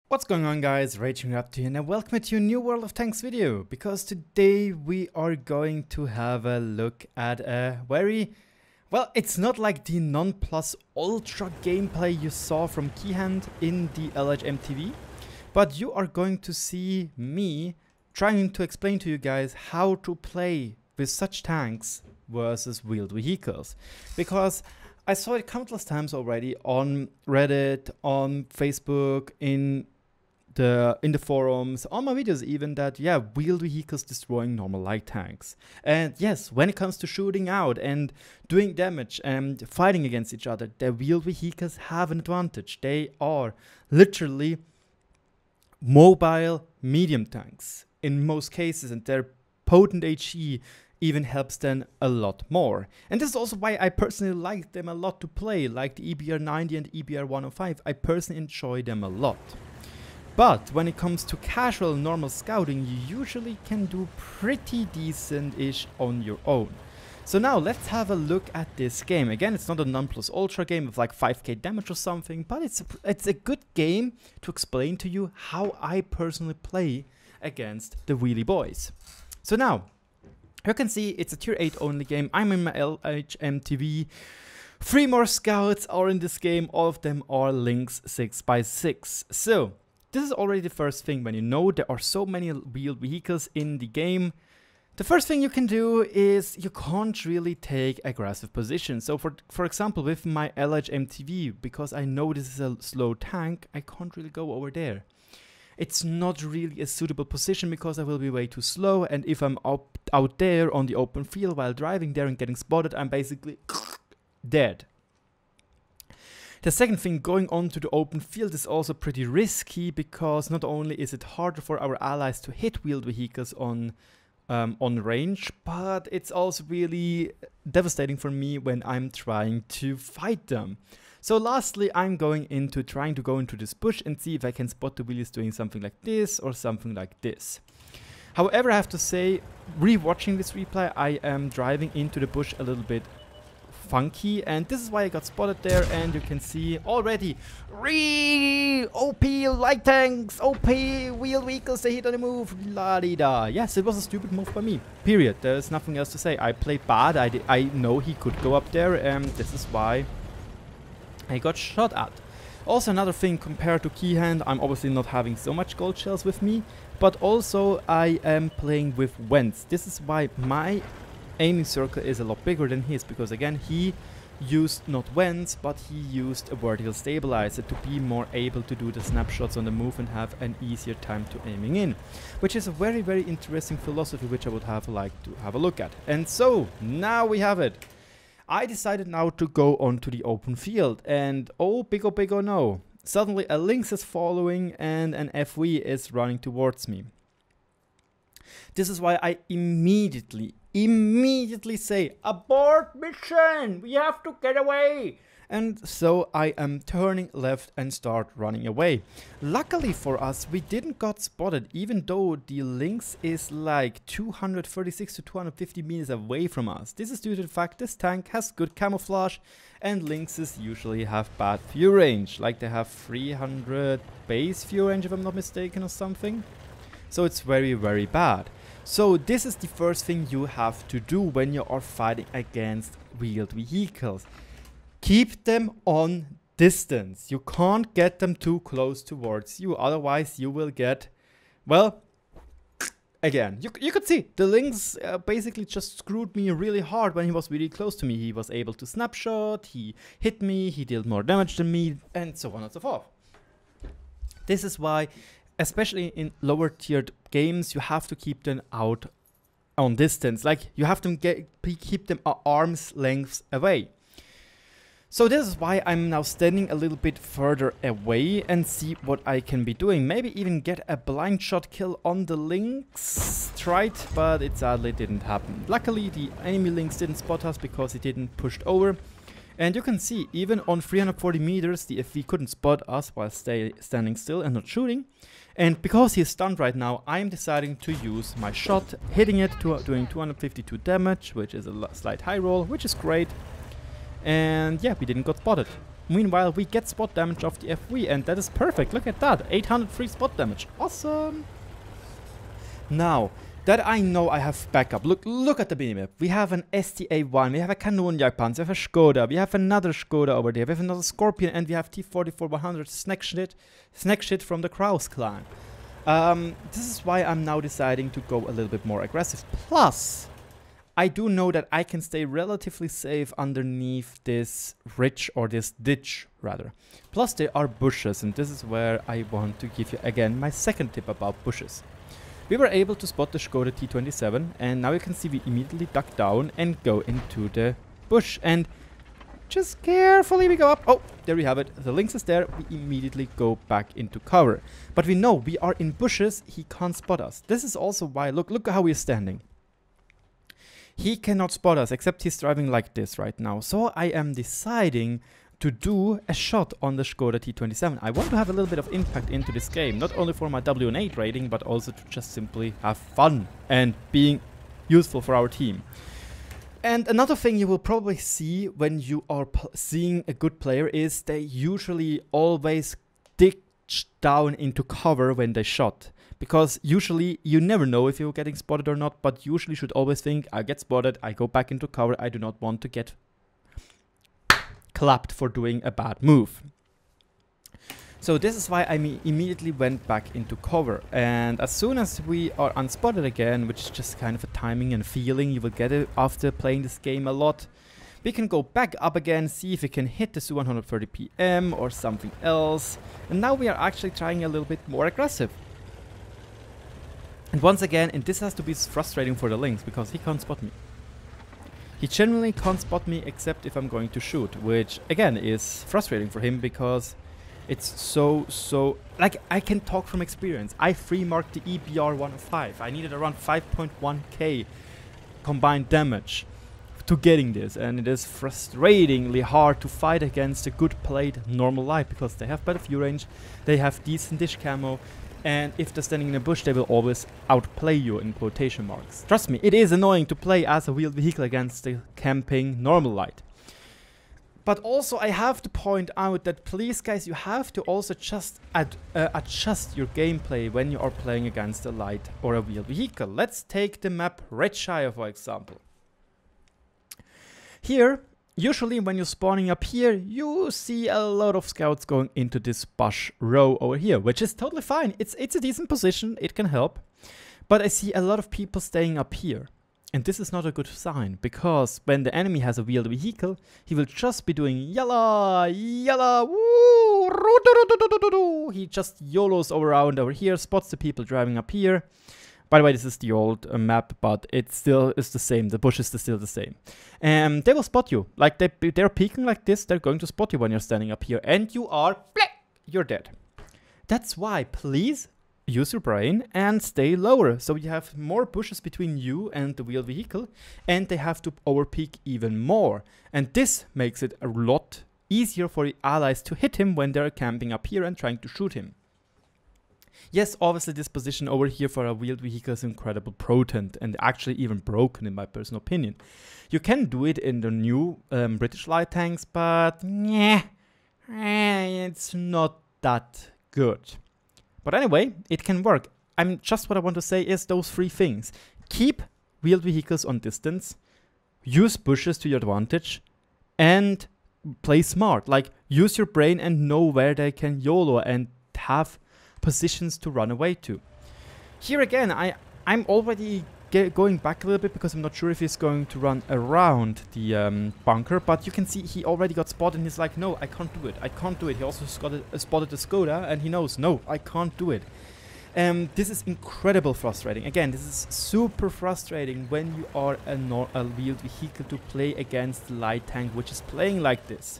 What's going on, guys? RagingRaptor here, and welcome to a new World of Tanks video, because today we are going to have a look at a very, well, it's not like the non-plus ultra gameplay you saw from Keyhand in the Lhmtv, but you are going to see me trying to explain to you guys how to play with such tanks versus wheeled vehicles, because I saw it countless times already on Reddit, on Facebook, in the forums, on my videos even, that yeah, wheeled vehicles destroying normal light tanks. And yes, when it comes to shooting out and doing damage and fighting against each other, the wheeled vehicles have an advantage. They are literally mobile medium tanks in most cases, and their potent HE even helps them a lot more. And this is also why I personally like them a lot to play, like the EBR90 and EBR105. I personally enjoy them a lot. But when it comes to casual normal scouting, you usually can do pretty decent-ish on your own. So now let's have a look at this game. Again, it's not a non-plus ultra game with like 5k damage or something, but it's a good game to explain to you how I personally play against the wheelie boys. So now, you can see it's a tier 8 only game. I'm in my Lhmtv. 3 more scouts are in this game. All of them are Lynx 6x6. So this is already the first thing. When you know there are so many wheeled vehicles in the game, the first thing you can do is you can't really take aggressive positions. So for example, with my Lhmtv, because I know this is a slow tank, I can't really go over there. It's not really a suitable position because I will be way too slow, and if I'm out there on the open field while driving there and getting spotted, I'm basically dead. The second thing, going on to the open field is also pretty risky, because not only is it harder for our allies to hit wheeled vehicles on range, but it's also really devastating for me when I'm trying to fight them. So lastly, I'm trying to go into this bush and see if I can spot the wheelies doing something like this or something like this. However, I have to say, rewatching this replay, I am driving into the bush a little bit funky, and this is why I got spotted there. And you can see already, OP light tanks, OP wheeled vehicles, they hit on the move, la-di-da. Yes, it was a stupid move by me, period. There's nothing else to say. I played bad. I know he could go up there, and this is why I got shot at. Also, another thing, compared to Keyhand, I'm obviously not having so much gold shells with me, but also I am playing with vents. This is why my aiming circle is a lot bigger than his, because again, he used not vents, but he used a vertical stabilizer to be more able to do the snapshots on the move and have an easier time to aiming in, which is a very, very interesting philosophy which I would like to have a look at. And so now we have it. I decided now to go onto the open field, and oh big oh no, suddenly a Lynx is following and an FV is running towards me. This is why I immediately say, abort mission, we have to get away. And so I am turning left and start running away. Luckily for us, we didn't got spotted, even though the Lynx is like 236 to 250 meters away from us. This is due to the fact this tank has good camouflage, and Lynxes usually have bad view range. Like they have 300 base view range, if I'm not mistaken, or something. So it's very, very bad. So this is the first thing you have to do when you are fighting against wheeled vehicles. Keep them on distance. You can't get them too close towards you, otherwise you will get, well, again, you could see the Lynx basically just screwed me really hard when he was really close to me. He was able to snapshot, he hit me, he dealt more damage than me, and so on and so forth. This is why, especially in lower tiered games, you have to keep them out on distance. Like, you have to keep them at arm's length away. So this is why I'm now standing a little bit further away and see what I can be doing. Maybe even get a blind shot kill on the Lynx. Tried, but it sadly didn't happen. Luckily, the enemy Lynx didn't spot us because he didn't push over. And you can see, even on 340 meters, the FV couldn't spot us while standing still and not shooting. And because he's stunned right now, I'm deciding to use my shot, hitting it, doing 252 damage, which is a slight high roll, which is great. And yeah, we didn't got spotted. Meanwhile, we get spot damage off the FV, and that is perfect. Look at that, 803 spot damage. Awesome. Now that I know I have backup, look at the minimap. We have an STA-1, we have a Kanonjagdpanzer, we have a Skoda, we have another Skoda over there, we have another Scorpion, and we have T-44-100 snack shit from the Kraus clan. This is why I'm now deciding to go a little bit more aggressive. Plus, I do know that I can stay relatively safe underneath this ridge, or this ditch rather. Plus there are bushes, and this is where I want to give you again my second tip about bushes. We were able to spot the Skoda T27, and now you can see we immediately duck down and go into the bush, and just carefully we go up. Oh, there we have it. The Lynx is there. We immediately go back into cover. But we know we are in bushes. He can't spot us. This is also why, look how we're standing. He cannot spot us, except he's driving like this right now. So I am deciding to do a shot on the Skoda T27. I want to have a little bit of impact into this game, not only for my WN8 rating, but also to just simply have fun and being useful for our team. And another thing you will probably see when you are seeing a good player is they usually always dig down into cover when they shot. Because usually you never know if you're getting spotted or not, but usually you should always think, I get spotted, I go back into cover, I do not want to get clapped for doing a bad move. So this is why I immediately went back into cover, and as soon as we are unspotted again, which is just kind of a timing and feeling you will get it after playing this game a lot, we can go back up again, see if we can hit the Su-130 PM or something else, and now we are actually trying a little bit more aggressive. And once again, and this has to be frustrating for the Lynx, because he can't spot me. He generally can't spot me except if I'm going to shoot, which again is frustrating for him because it's so like, I can talk from experience. I free marked the EBR 105. I needed around 5.1k combined damage to getting this, and it is frustratingly hard to fight against a good played normal light because they have better view range, they have decent dish camo, and if they're standing in a bush, they will always outplay you in quotation marks. Trust me, it is annoying to play as a wheeled vehicle against the camping normal light. But also I have to point out that please guys, you have to also just adjust your gameplay when you are playing against a light or a wheeled vehicle. Let's take the map Redshire for example. Here, usually when you're spawning up here, you see a lot of scouts going into this bush row over here, which is totally fine. It's a decent position, it can help. But I see a lot of people staying up here. And this is not a good sign, because when the enemy has a wheeled vehicle, he will just be doing yalla, yalla, woo, he just YOLOs around over here, spots the people driving up here. By the way, this is the old map, but it still is the same. The bush is still the same. And they will spot you. Like, they're peeking like this. They're going to spot you when you're standing up here. And you're dead. That's why, please, use your brain and stay lower. So you have more bushes between you and the wheeled vehicle. And they have to overpeak even more. And this makes it a lot easier for the allies to hit him when they're camping up here and trying to shoot him. Yes, obviously this position over here for a wheeled vehicle is incredible potent and actually even broken in my personal opinion. You can do it in the new British light tanks, but yeah, it's not that good. But anyway, it can work. What I want to say is those three things. Keep wheeled vehicles on distance, use bushes to your advantage, and play smart. Like, use your brain and know where they can YOLO and have positions to run away to. Here again, I'm already going back a little bit because I'm not sure if he's going to run around the bunker, but you can see he already got spotted and he's like, no, I can't do it. I can't do it. He also spotted the Skoda and he knows, no, I can't do it. This is incredible frustrating. Again, this is super frustrating when you are a wheeled vehicle to play against the light tank, which is playing like this.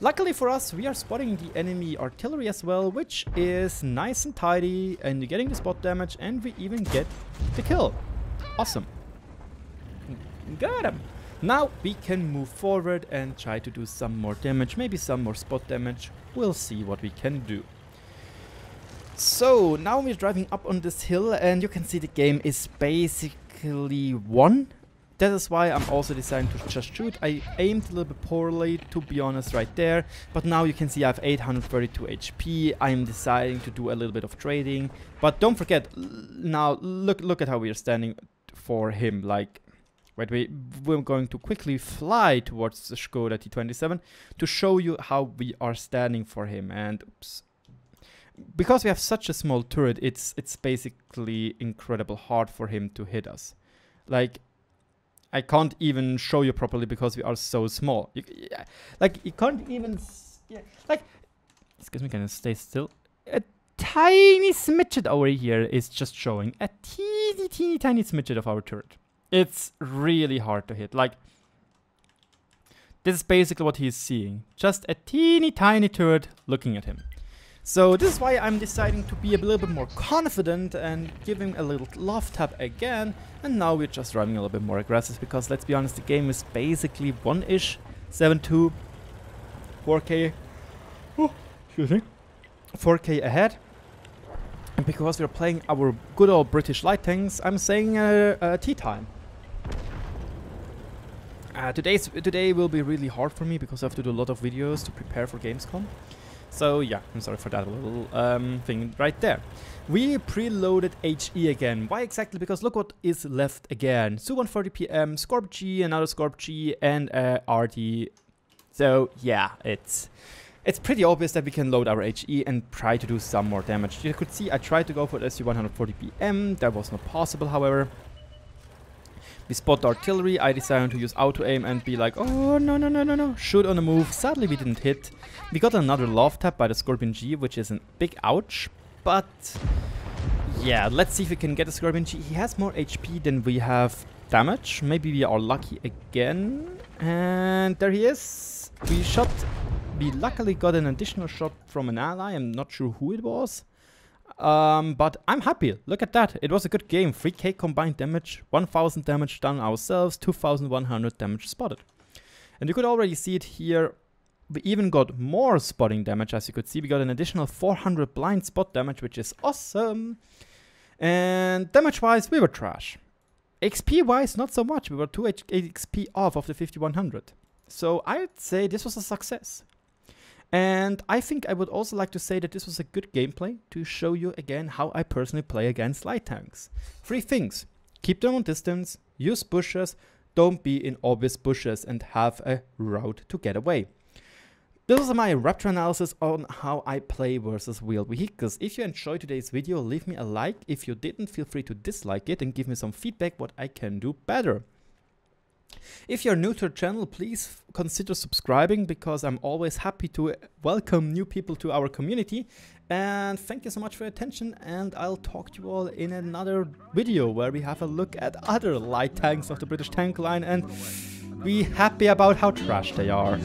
Luckily for us, we are spotting the enemy artillery as well, which is nice and tidy, and you're getting the spot damage, and we even get the kill. Awesome. Got him. Now we can move forward and try to do some more damage, maybe some more spot damage. We'll see what we can do. So now we're driving up on this hill, and you can see the game is basically won. that is why I'm also deciding to just shoot. I aimed a little bit poorly, to be honest, right there. But now you can see I have 832 HP. I'm deciding to do a little bit of trading. But don't forget, now look at how we are standing for him. Like, wait, we're going to quickly fly towards the Skoda T27 to show you how we are standing for him. And oops. Because we have such a small turret, it's basically incredible hard for him to hit us. Like, I can't even show you properly because we are so small. You can't even... like, excuse me, can I stay still? A tiny smidget over here is just showing. A teeny tiny smidget of our turret. It's really hard to hit. Like, this is basically what he's seeing. Just a teeny tiny turret looking at him. So this is why I'm deciding to be a little bit more confident and give him a little love tap again. And now we're just running a little bit more aggressive because, let's be honest, the game is basically 1-ish, 7-2, 4K, excuse me, 4K ahead. And because we're playing our good old British light tanks, I'm saying tea time. Today will be really hard for me because I have to do a lot of videos to prepare for Gamescom. So yeah, I'm sorry for that little thing right there. We preloaded HE again. Why exactly? Because look what is left again. Su-140 PM, Scorp G, another Scorp G, and RT. So yeah, it's pretty obvious that we can load our HE and try to do some more damage. You could see I tried to go for the Su-140 PM. That was not possible, however. We spot the artillery. I decided to use auto aim and be like, oh no, shoot on the move. Sadly we didn't hit. We got another love tap by the Scorpion G, which is a big ouch. But yeah, let's see if we can get the Scorpion G. He has more HP than we have damage. Maybe we are lucky again. And there he is. We luckily got an additional shot from an ally. I'm not sure who it was. But I'm happy. Look at that. It was a good game. 3k combined damage, 1000 damage done ourselves, 2100 damage spotted. And you could already see it here. We even got more spotting damage, as you could see. We got an additional 400 blind spot damage, which is awesome. And damage-wise, we were trash. XP-wise, not so much. We were 2 XP off of the 5100. So I'd say this was a success. And I think I would also like to say that this was a good gameplay to show you again how I personally play against light tanks. 3 things. Keep them on distance, use bushes, don't be in obvious bushes, and have a route to get away. This was my Raptor analysis on how I play versus wheeled vehicles. If you enjoyed today's video, leave me a like. If you didn't, feel free to dislike it and give me some feedback what I can do better. If you're new to the channel, please consider subscribing because I'm always happy to welcome new people to our community. And thank you so much for your attention, and I'll talk to you all in another video where we have a look at other light tanks of the British tank line and be happy about how trash they are.